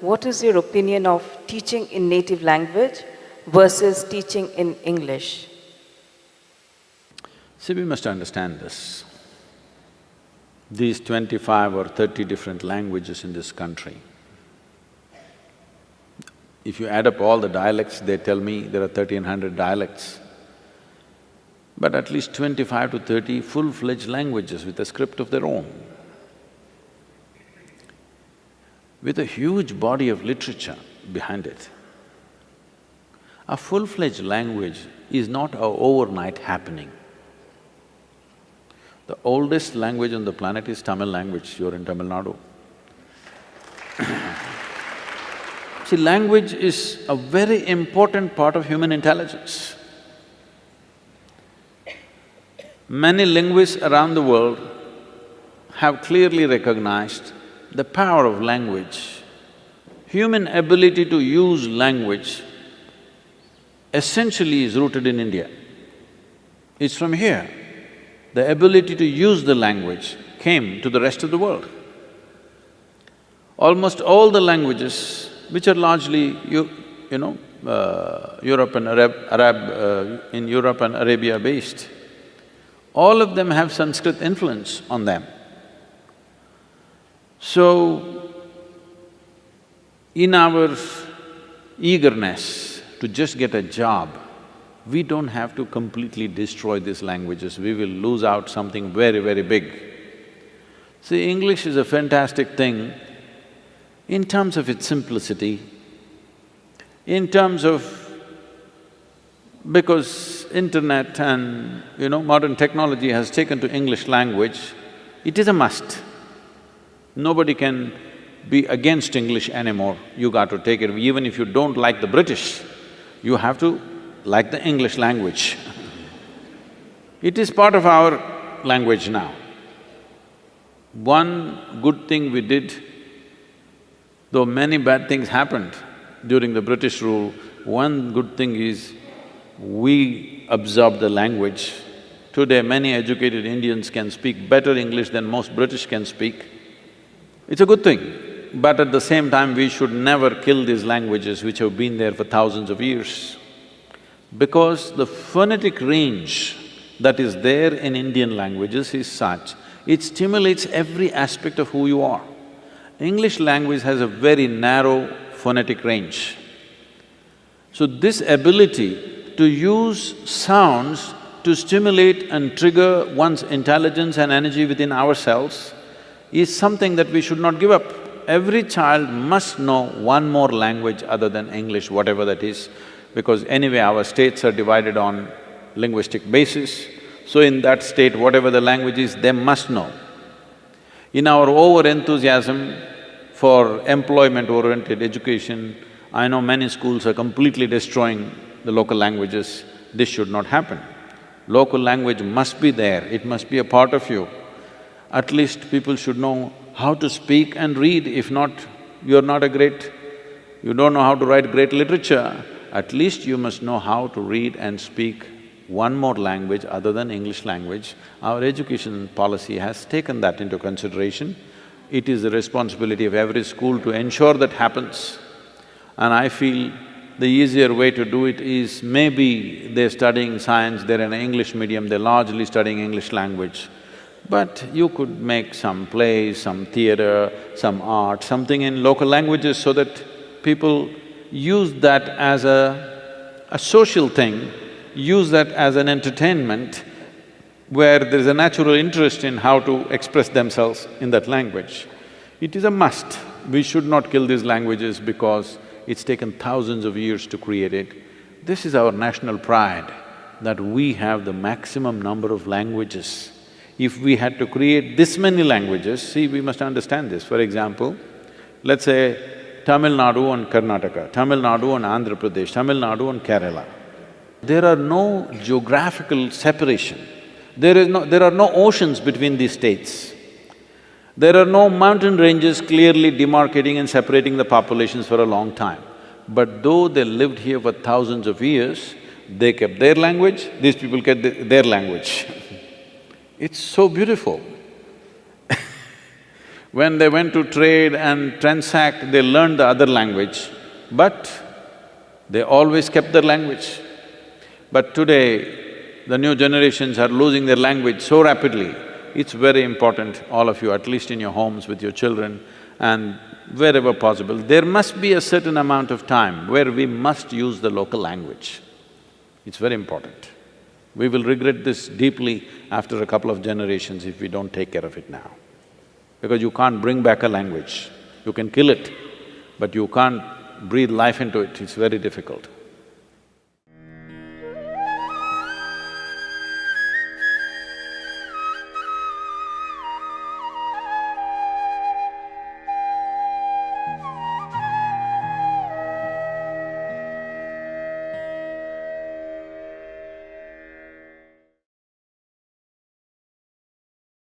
What is your opinion of teaching in native language versus teaching in English? See, we must understand this. These 25 or 30 different languages in this country, if you add up all the dialects, they tell me there are 1,300 dialects, but at least 25 to 30 full-fledged languages with a script of their own, with a huge body of literature behind it. A full-fledged language is not an overnight happening. The oldest language on the planet is Tamil language, you're in Tamil Nadu. See, language is a very important part of human intelligence. Many linguists around the world have clearly recognized the power of language. Human ability to use language essentially is rooted in India. It's from here. The ability to use the language came to the rest of the world. Almost all the languages, which are largely, Europe and in Europe and Arabia based, all of them have Sanskrit influence on them. So, in our eagerness to just get a job, we don't have to completely destroy these languages, we will lose out something very, very big. See, English is a fantastic thing in terms of its simplicity, in terms of… because internet and, modern technology has taken to English language, it is a must. Nobody can be against English anymore, you got to take it. Even if you don't like the British, you have to like the English language. It is part of our language now. One good thing we did, though many bad things happened during the British rule, one good thing is we absorbed the language. Today, many educated Indians can speak better English than most British can speak. It's a good thing, but at the same time, we should never kill these languages which have been there for thousands of years. Because the phonetic range that is there in Indian languages is such, it stimulates every aspect of who you are. English language has a very narrow phonetic range. So this ability to use sounds to stimulate and trigger one's intelligence and energy within ourselves is something that we should not give up. Every child must know one more language other than English, whatever that is, because anyway our states are divided on linguistic basis, so in that state, whatever the language is, they must know. In our over-enthusiasm for employment-oriented education, I know many schools are completely destroying the local languages. This should not happen. Local language must be there, it must be a part of you. At least people should know how to speak and read. If not, you don't know how to write great literature, at least you must know how to read and speak one more language other than English language. Our education policy has taken that into consideration. It is the responsibility of every school to ensure that happens. And I feel the easier way to do it is maybe they're studying science, they're in an English medium, they're largely studying English language. But you could make some plays, some theatre, some art, something in local languages so that people use that as a social thing, use that as an entertainment where there's a natural interest in how to express themselves in that language. It is a must. We should not kill these languages because it's taken thousands of years to create it. This is our national pride, that we have the maximum number of languages. If we had to create this many languages, see, we must understand this. For example, let's say Tamil Nadu and Karnataka, Tamil Nadu and Andhra Pradesh, Tamil Nadu and Kerala. There are no geographical separation. There are no oceans between these states. There are no mountain ranges clearly demarcating and separating the populations for a long time. But though they lived here for thousands of years, they kept their language, these people kept their language. It's so beautiful. When they went to trade and transact, they learned the other language, but they always kept their language. But today, the new generations are losing their language so rapidly. It's very important, all of you, at least in your homes with your children and wherever possible, there must be a certain amount of time where we must use the local language. It's very important. We will regret this deeply after a couple of generations if we don't take care of it now. Because you can't bring back a language. You can kill it, but you can't breathe life into it, it's very difficult.